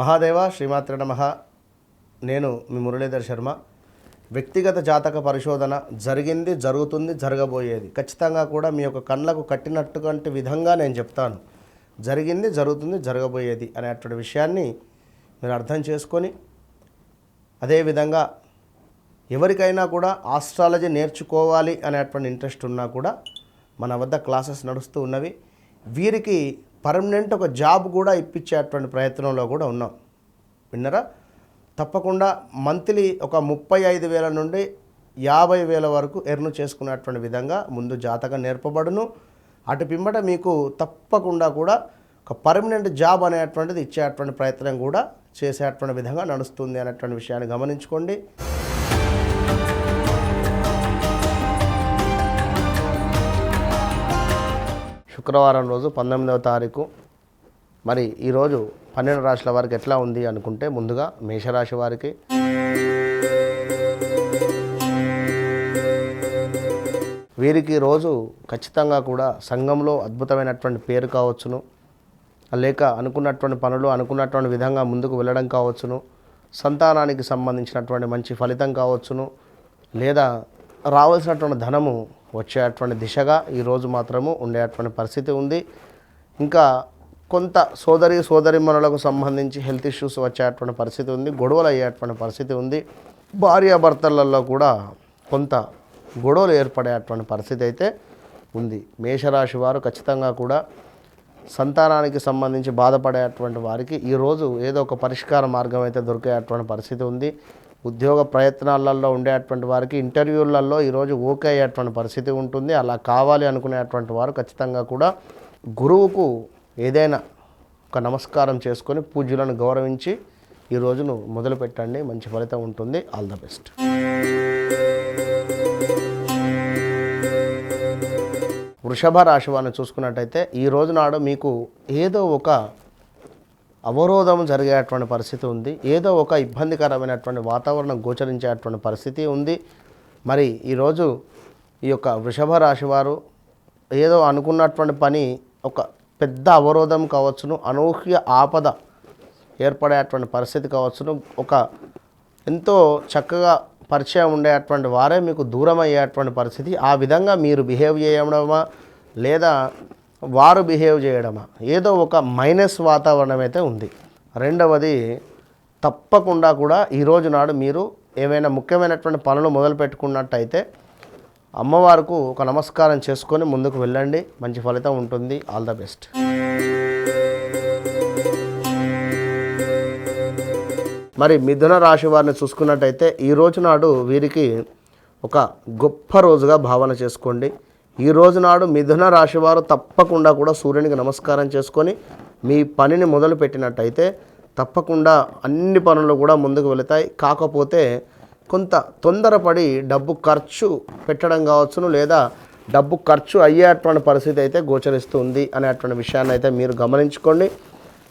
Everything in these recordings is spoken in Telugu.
మహాదేవ శ్రీమాత్ర నమః. నేను మీ మురళీధర్ శర్మ. వ్యక్తిగత జాతక పరిశోధన జరిగింది, జరుగుతుంది, జరగబోయేది ఖచ్చితంగా కూడా మీ యొక్క కళ్ళకు కట్టినటువంటి విధంగా నేను చెప్తాను. జరిగింది, జరుగుతుంది, జరగబోయేది అనేటువంటి విషయాన్ని మీరు అర్థం చేసుకొని, అదేవిధంగా ఎవరికైనా కూడా ఆస్ట్రాలజీ నేర్చుకోవాలి అనేటువంటి ఇంట్రెస్ట్ ఉన్నా కూడా మన వద్ద క్లాసెస్ నడుస్తూ ఉన్నవి. వీరికి పర్మనెంట్ ఒక జాబ్ కూడా ఇప్పించేటువంటి ప్రయత్నంలో కూడా ఉన్నాం. విన్నరా? తప్పకుండా మంత్లీ ఒక 35,000 నుండి 50,000 వరకు ఎర్న్ చేసుకునేటువంటి విధంగా ముందు జాతకం నేర్పబడును. అటు పిమ్మట మీకు తప్పకుండా కూడా ఒక పర్మనెంట్ జాబ్ అనేటువంటిది ఇచ్చేటువంటి ప్రయత్నం కూడా చేసేటువంటి విధంగా నడుస్తుంది అనేటువంటి విషయాన్ని గమనించుకోండి. శుక్రవారం రోజు 19వ తారీఖు. మరి ఈరోజు 12 రాశుల వారికి ఎట్లా ఉంది అనుకుంటే, ముందుగా మేషరాశి వారికి వీరికి రోజు ఖచ్చితంగా కూడా సంఘంలో అద్భుతమైనటువంటి పేరు కావచ్చును, లేక అనుకున్నటువంటి పనులు అనుకున్నటువంటి విధంగా ముందుకు వెళ్ళడం కావచ్చును, సంతానానికి సంబంధించినటువంటి మంచి ఫలితం కావచ్చును, లేదా రావాల్సినటువంటి ధనము వచ్చేటువంటి దిశగా ఈరోజు మాత్రము ఉండేటువంటి పరిస్థితి ఉంది. ఇంకా కొంత సోదరిమణులకు సంబంధించి హెల్త్ ఇష్యూస్ వచ్చేటువంటి పరిస్థితి ఉంది, గొడవలు అయ్యేటువంటి పరిస్థితి ఉంది. భార్యాభర్తలలో కూడా కొంత గొడవలు ఏర్పడేటువంటి పరిస్థితి అయితే ఉంది. మేషరాశి వారు ఖచ్చితంగా కూడా సంతానానికి సంబంధించి బాధపడేటువంటి వారికి ఈరోజు ఏదో ఒక పరిష్కార మార్గం అయితే దొరికేటువంటి పరిస్థితి ఉంది. ఉద్యోగ ప్రయత్నాలలో ఉండేటువంటి వారికి ఇంటర్వ్యూలలో ఈరోజు ఓకే అయ్యేటువంటి పరిస్థితి ఉంటుంది. అలా కావాలి అనుకునేటువంటి వారు ఖచ్చితంగా కూడా గురువుకు ఏదైనా ఒక నమస్కారం చేసుకొని పూజ్యులను గౌరవించి ఈ రోజును మొదలు పెట్టండి. మంచి ఫలితం ఉంటుంది. All the best. వృషభ రాశి వారిని చూసుకున్నట్టయితే ఈ రోజు నాడు మీకు ఏదో ఒక అవరోధం జరిగేటువంటి పరిస్థితి ఉంది. ఏదో ఒక ఇబ్బందికరమైనటువంటి వాతావరణం గోచరించేటువంటి పరిస్థితి ఉంది. మరి ఈరోజు ఈ యొక్క వృషభ రాశి వారు ఏదో అనుకున్నటువంటి పని ఒక పెద్ద అవరోధం కావచ్చును, అనూహ్య ఆపద ఏర్పడేటువంటి పరిస్థితి కావచ్చును, ఒక ఎంతో చక్కగా పరిచయం ఉండేటువంటి వారే మీకు దూరం అయ్యేటువంటి పరిస్థితి. ఆ విధంగా మీరు బిహేవ్ చేయడమా లేదా వారు బిహేవ్ చేయడమా, ఏదో ఒక మైనస్ వాతావరణం అయితే ఉంది. రెండవది, తప్పకుండా కూడా ఈరోజు నాడు మీరు ఏమైనా ముఖ్యమైనటువంటి పనులు మొదలు పెట్టుకున్నట్టయితే అమ్మవారికి ఒక నమస్కారం చేసుకొని ముందుకు వెళ్ళండి. మంచి ఫలితం ఉంటుంది. All the best. మరి మిథున రాశి వారిని చూసుకున్నట్టయితే ఈ రోజు నాడు వీరికి ఒక గొప్ప రోజుగా భావన చేసుకోండి. ఈ రోజు నాడు మిథున రాశి వారు తప్పకుండా కూడా సూర్యునికి నమస్కారం చేసుకొని మీ పనిని మొదలు పెట్టినట్టయితే తప్పకుండా అన్ని పనులు కూడా ముందుకు వెళతాయి. కాకపోతే కొంత తొందరపడి డబ్బు ఖర్చు పెట్టడం కావచ్చును, లేదా డబ్బు ఖర్చు అయ్యేటువంటి పరిస్థితి అయితే గోచరిస్తుంది అనేటువంటి విషయాన్ని అయితే మీరు గమనించుకోండి.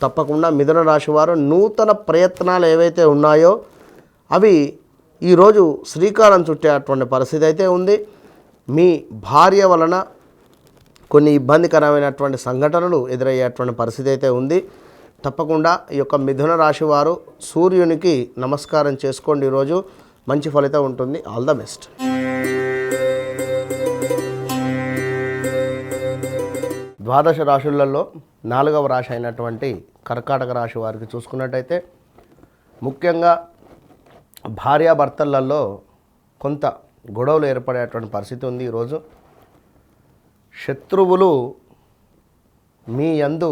తప్పకుండా మిథున రాశి వారు నూతన ప్రయత్నాలు ఏవైతే ఉన్నాయో అవి ఈరోజు శ్రీకారం చుట్టేటువంటి పరిస్థితి అయితే ఉంది. మీ భార్య వలన కొన్ని ఇబ్బందికరమైనటువంటి సంఘటనలు ఎదురయ్యేటువంటి పరిస్థితి అయితే ఉంది. తప్పకుండా ఈ యొక్క మిథున రాశి వారు సూర్యునికి నమస్కారం చేసుకోండి. ఈరోజు మంచి ఫలితం ఉంటుంది. All the best. ద్వాదశ రాశులలో 4వ రాశి అయినటువంటి కర్కాటక రాశి వారికి చూసుకున్నట్టయితే ముఖ్యంగా భార్యాభర్తలలో కొంత గొడవలు ఏర్పడేటువంటి పరిస్థితి ఉంది. ఈరోజు శత్రువులు మీ యందు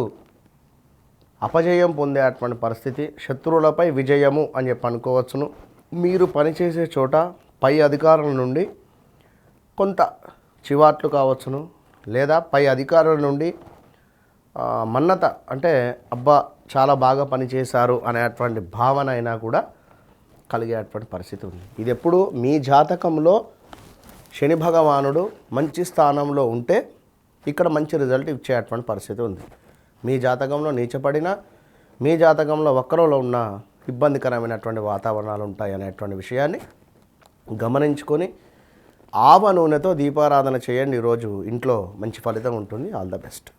అపజయం పొందేటువంటి పరిస్థితి, శత్రువులపై విజయము అని చెప్పి అనుకోవచ్చును. మీరు పనిచేసే చోట పై అధికారుల నుండి కొంత చివాట్లు కావచ్చును, లేదా పై అధికారుల నుండి మన్నత, అంటే అబ్బా చాలా బాగా పనిచేశారు అనేటువంటి భావన అయినా కూడా కలిగేటువంటి పరిస్థితి ఉంది. ఇది ఎప్పుడు మీ జాతకంలో శని భగవానుడు మంచి స్థానంలో ఉంటే ఇక్కడ మంచి రిజల్ట్ ఇచ్చేటువంటి పరిస్థితి ఉంది. మీ జాతకంలో నీచపడిన, మీ జాతకంలో వక్రంలో ఉన్న ఇబ్బందికరమైనటువంటి వాతావరణాలు ఉంటాయి అనేటువంటి విషయాన్ని గమనించుకొని ఆవ నూనెతో దీపారాధన చేయండి. ఈరోజు ఇంట్లో మంచి ఫలితం ఉంటుంది. All the best.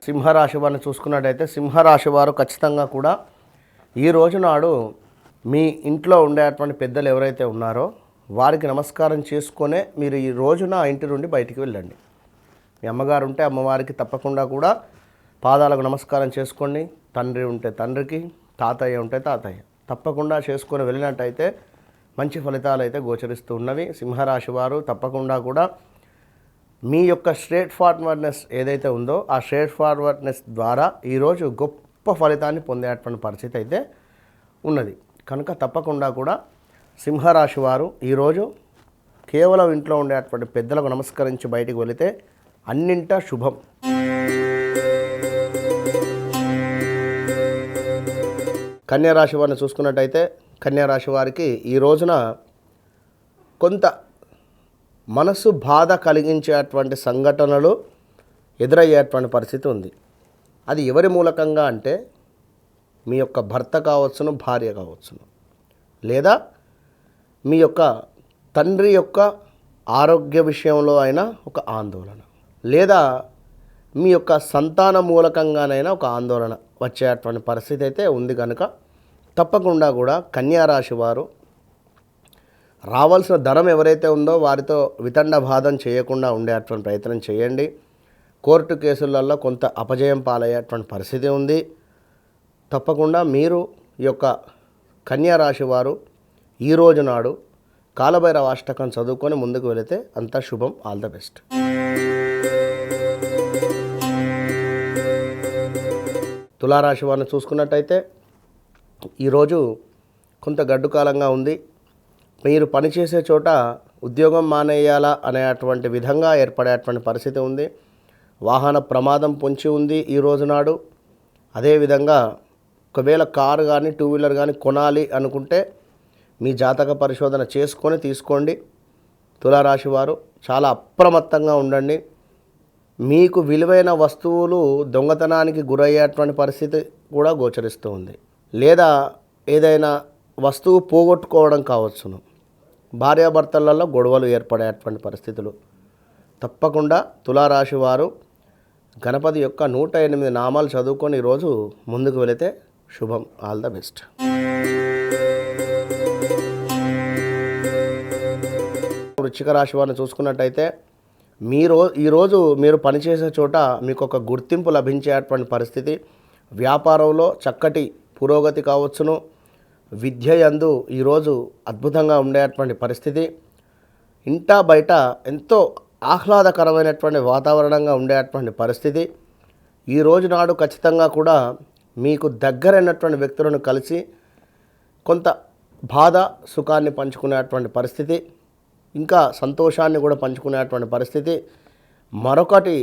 సింహరాశి వారిని చూసుకున్నట్టయితే సింహరాశి వారు ఖచ్చితంగా కూడా ఈ రోజు నాడు మీ ఇంట్లో ఉండేటువంటి పెద్దలు ఎవరైతే ఉన్నారో వారికి నమస్కారం చేసుకొనే మీరు ఈ రోజున ఇంటి నుండి బయటికి వెళ్ళండి. మీ అమ్మగారు ఉంటే అమ్మవారికి తప్పకుండా కూడా పాదాలకు నమస్కారం చేసుకోండి. తండ్రి ఉంటే తండ్రికి, తాతయ్య ఉంటే తాతయ్య తప్పకుండా చేసుకొని వెళ్ళినట్టయితే మంచి ఫలితాలు అయితే గోచరిస్తూ ఉన్నవి. సింహరాశి వారు తప్పకుండా కూడా మీ యొక్క స్ట్రేట్ ఫార్వర్డ్నెస్ ఏదైతే ఉందో ఆ స్ట్రేట్ ఫార్వర్డ్నెస్ ద్వారా ఈరోజు గొప్ప ఫలితాన్ని పొందేటువంటి పరిస్థితి అయితే ఉన్నది. కనుక తప్పకుండా కూడా సింహరాశి వారు ఈరోజు కేవలం ఇంట్లో ఉండేటువంటి పెద్దలకు నమస్కరించి బయటికి వెళితే అన్నింటా శుభం. కన్యారాశి వారిని చూసుకున్నట్టయితే కన్యారాశి వారికి ఈ రోజున కొంత మనసు బాధ కలిగించేటువంటి సంఘటనలు ఎదురయ్యేటువంటి పరిస్థితి ఉంది. అది ఎవరి మూలకంగా అంటే మీ యొక్క భర్త కావచ్చును, భార్య కావచ్చును, లేదా మీ యొక్క తండ్రి యొక్క ఆరోగ్య విషయంలో అయినా ఒక ఆందోళన, లేదా మీ యొక్క సంతాన మూలకంగానైనా ఒక ఆందోళన వచ్చేటువంటి పరిస్థితి అయితే ఉంది. కనుక తప్పకుండా కూడా కన్యారాశి వారు రావాల్సిన ధనం ఎవరైతే ఉందో వారితో వితండవాదం చేయకుండా ఉండేటువంటి ప్రయత్నం చేయండి. కోర్టు కేసులలో కొంత అపజయం పాలయ్యేటువంటి పరిస్థితి ఉంది. తప్పకుండా మీరు ఈ యొక్క కన్యారాశి వారు ఈ రోజు నాడు కాలభైరవ అష్టకం చదువుకొని ముందుకు వెళితే అంతా శుభం. All the best. తులారాశి వారిని చూసుకున్నట్టయితే ఈరోజు కొంత గడ్డు కాలంగా ఉంది. మీరు పనిచేసే చోట ఉద్యోగం మానేయాలా అనేటువంటి విధంగా ఏర్పడేటువంటి పరిస్థితి ఉంది. వాహన ప్రమాదం పొంచి ఉంది ఈ రోజు నాడు. అదేవిధంగా ఒకవేళ కారు కానీ టూ వీలర్ కానీ కొనాలి అనుకుంటే మీ జాతక పరిశోధన చేసుకొని తీసుకోండి. తులారాశి వారు చాలా అప్రమత్తంగా ఉండండి. మీకు విలువైన వస్తువులు దొంగతనానికి గురయ్యేటువంటి పరిస్థితి కూడా గోచరిస్తూ ఉంది. లేదా ఏదైనా వస్తువు పోగొట్టుకోవడం కావచ్చును. భార్యాభర్తలలో గొడవలు ఏర్పడేటువంటి పరిస్థితులు. తప్పకుండా తులారాశి వారు గణపతి యొక్క 108 నామాలు చదువుకొని ఈరోజు ముందుకు వెళితే శుభం. All the best. వృశ్చిక రాశి వారిని చూసుకున్నట్టయితే ఈరోజు మీరు పనిచేసే చోట మీకు ఒక గుర్తింపు లభించేటువంటి పరిస్థితి, వ్యాపారంలో చక్కటి పురోగతి కావచ్చును, విద్య యందు ఈరోజు అద్భుతంగా ఉండేటువంటి పరిస్థితి, ఇంటా బయట ఎంతో ఆహ్లాదకరమైనటువంటి వాతావరణంగా ఉండేటువంటి పరిస్థితి. ఈ రోజు నాడు ఖచ్చితంగా కూడా మీకు దగ్గరైనటువంటి వ్యక్తులను కలిసి కొంత బాధ సుఖాన్ని పంచుకునేటువంటి పరిస్థితి, ఇంకా సంతోషాన్ని కూడా పంచుకునేటువంటి పరిస్థితి. మరొకటి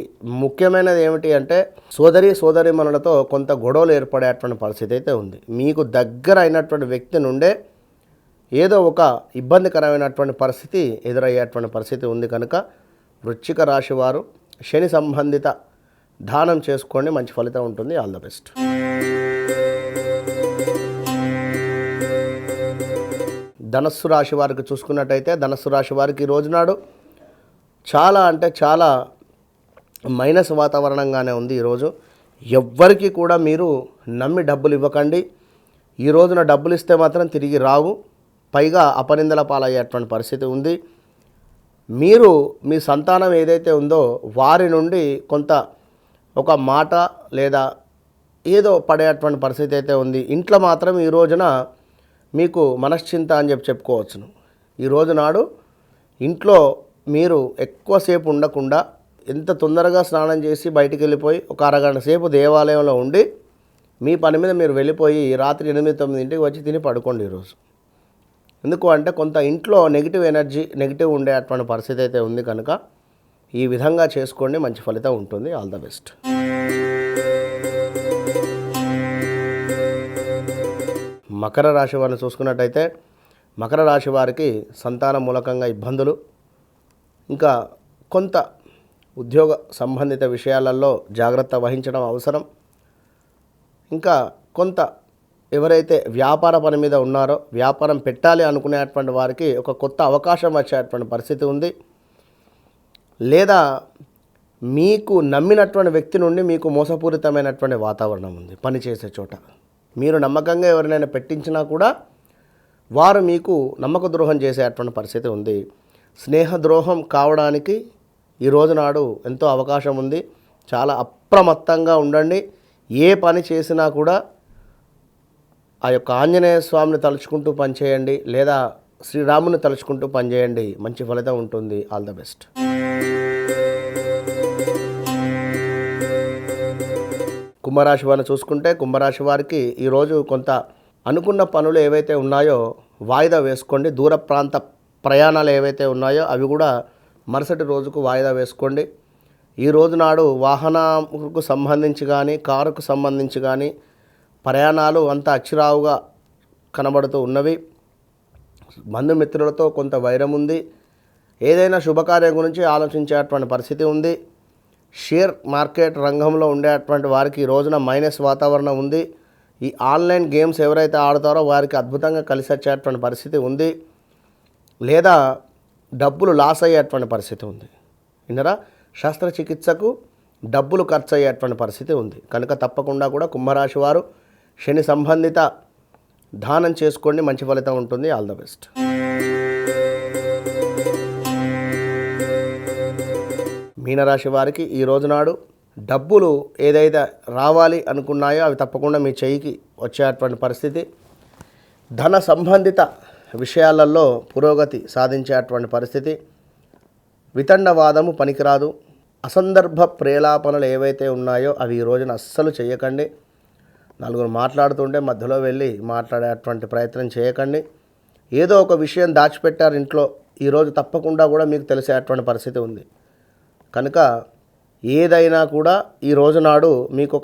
ముఖ్యమైనది ఏమిటి అంటే సోదరీమణులతో కొంత గొడవలు ఏర్పడేటువంటి పరిస్థితి అయితే ఉంది. మీకు దగ్గర అయినటువంటి వ్యక్తి నుండే ఏదో ఒక ఇబ్బందికరమైనటువంటి పరిస్థితి ఎదురయ్యేటువంటి పరిస్థితి ఉంది. కనుక వృశ్చిక రాశి వారు శని సంబంధిత దానం చేసుకోండి, మంచి ఫలితం ఉంటుంది. All the best. ధనస్సు రాశి వారికి చూసుకున్నట్టయితే ధనస్సు రాశి వారికి ఈ రోజునాడు చాలా అంటే చాలా మైనస్ వాతావరణంగానే ఉంది. ఈరోజు ఎవ్వరికి కూడా మీరు నమ్మి డబ్బులు ఇవ్వకండి. ఈ రోజున డబ్బులు ఇస్తే మాత్రం తిరిగి రావు, పైగా అపనిందల పాలయ్యేటువంటి పరిస్థితి ఉంది. మీరు మీ సంతానం ఏదైతే ఉందో వారి నుండి కొంత ఒక మాట లేదా ఏదో పడేటువంటి పరిస్థితి అయితే ఉంది. ఇంట్లో మాత్రం ఈ రోజున మీకు మనశ్చింత అని చెప్పుకోవచ్చును. ఈ రోజు నాడు ఇంట్లో మీరు ఎక్కువసేపు ఉండకుండా ఎంత తొందరగా స్నానం చేసి బయటికి వెళ్ళిపోయి ఒక అరగంట సేపు దేవాలయంలో ఉండి మీ పని మీద మీరు వెళ్ళిపోయి రాత్రి 8-9 వచ్చి తిని పడుకోండి ఈరోజు. ఎందుకు అంటే కొంత ఇంట్లో నెగిటివ్ ఎనర్జీ నెగిటివ్ ఉండేటువంటి పరిస్థితి అయితే ఉంది. కనుక ఈ విధంగా చేసుకోండి, మంచి ఫలితం ఉంటుంది. All the best. మకర రాశి వారిని చూసుకున్నట్టయితే మకర రాశి వారికి సంతానం మూలకంగా ఇబ్బందులు, ఇంకా కొంత ఉద్యోగ సంబంధిత విషయాలలో జాగ్రత్త వహించడం అవసరం. ఇంకా కొంత ఎవరైతే వ్యాపార పని మీద ఉన్నారో వ్యాపారం పెట్టాలి అనుకునేటువంటి వారికి ఒక కొత్త అవకాశం వచ్చేటువంటి పరిస్థితి ఉంది. లేదా మీకు నమ్మినటువంటి వ్యక్తి నుండి మీకు మోసపూరితమైనటువంటి వాతావరణం ఉంది పనిచేసే చోట. మీరు నమ్మకంగా ఎవరినైనా పెట్టించినా కూడా వారు మీకు నమ్మక ద్రోహం చేసేటువంటి పరిస్థితి ఉంది. స్నేహద్రోహం కావడానికి ఈ రోజు నాడు ఎంతో అవకాశం ఉంది. చాలా అప్రమత్తంగా ఉండండి. ఏ పని చేసినా కూడా ఆ యొక్క ఆంజనేయ స్వామిని తలుచుకుంటూ పనిచేయండి, లేదా శ్రీరాముని తలుచుకుంటూ పనిచేయండి. మంచి ఫలితం ఉంటుంది. All the best. కుంభరాశి వారిని చూసుకుంటే, కుంభరాశి వారికి ఈరోజు కొంత అనుకున్న పనులు ఏవైతే ఉన్నాయో వాయిదా వేసుకోండి. దూర ప్రాంత ప్రయాణాలు ఏవైతే ఉన్నాయో అవి కూడా మరుసటి రోజుకు వాయిదా వేసుకోండి. ఈ రోజు నాడు వాహనాలకు సంబంధించి కానీ, కారుకు సంబంధించి కానీ ప్రయాణాలు అంత అచ్చిరావుగా కనబడుతూ ఉన్నవి. బంధుమిత్రులతో కొంత వైరం ఉంది. ఏదైనా శుభకార్యం గురించి ఆలోచించేటువంటి పరిస్థితి ఉంది. షేర్ మార్కెట్ రంగంలో ఉండేటువంటి వారికి ఈ రోజున మైనస్ వాతావరణం ఉంది. ఈ ఆన్లైన్ గేమ్స్ ఎవరైతే ఆడతారో వారికి అద్భుతంగా కలిసి వచ్చేటువంటి పరిస్థితి ఉంది, లేదా డబ్బులు లాస్ అయ్యేటువంటి పరిస్థితి ఉంది. విన్నరా? శస్త్రచికిత్సకు డబ్బులు ఖర్చు అయ్యేటువంటి పరిస్థితి ఉంది. కనుక తప్పకుండా కూడా కుంభరాశి వారు శని సంబంధిత దానం చేసుకోండి. మంచి ఫలితం ఉంటుంది. All the best. మీనరాశి వారికి ఈ రోజునాడు డబ్బులు ఏదైతే రావాలి అనుకున్నాయో అవి తప్పకుండా మీ చేయికి వచ్చేటువంటి పరిస్థితి. ధన సంబంధిత విషయాలలో పురోగతి సాధించేటువంటి పరిస్థితి. వితండవాదము పనికిరాదు. అసందర్భ ప్రేలాపనలు ఏవైతే ఉన్నాయో అవి ఈ రోజున అస్సలు చేయకండి. నలుగురు మాట్లాడుతుంటే మధ్యలో వెళ్ళి మాట్లాడేటువంటి ప్రయత్నం చేయకండి. ఏదో ఒక విషయం దాచిపెట్టారు ఇంట్లో, ఈరోజు తప్పకుండా కూడా మీకు తెలిసేటువంటి పరిస్థితి ఉంది. కనుక ఏదైనా కూడా ఈ రోజు నాడు మీకు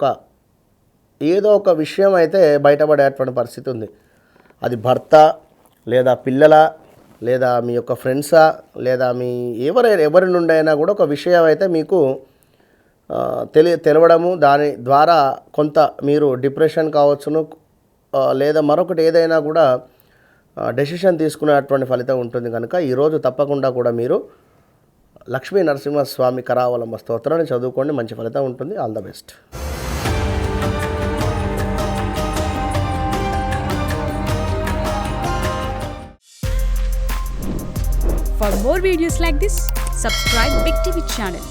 ఏదో ఒక విషయం అయితే బయటపడేటువంటి పరిస్థితి ఉంది. అది భర్త, లేదా పిల్లల, లేదా మీ యొక్క ఫ్రెండ్సా, లేదా మీ ఎవరి నుండి అయినా కూడా ఒక విషయం అయితే మీకు తెలవడము, దాని ద్వారా కొంత మీరు డిప్రెషన్ కావచ్చును, లేదా మరొకటి ఏదైనా కూడా డెసిషన్ తీసుకునేటువంటి ఫలితం ఉంటుంది. కనుక ఈరోజు తప్పకుండా కూడా మీరు లక్ష్మీ నరసింహస్వామి కరావలంబ స్తోత్రాన్ని చదువుకోండి. మంచి ఫలితం ఉంటుంది. All the best. For more videos like this, subscribe Big TV channel.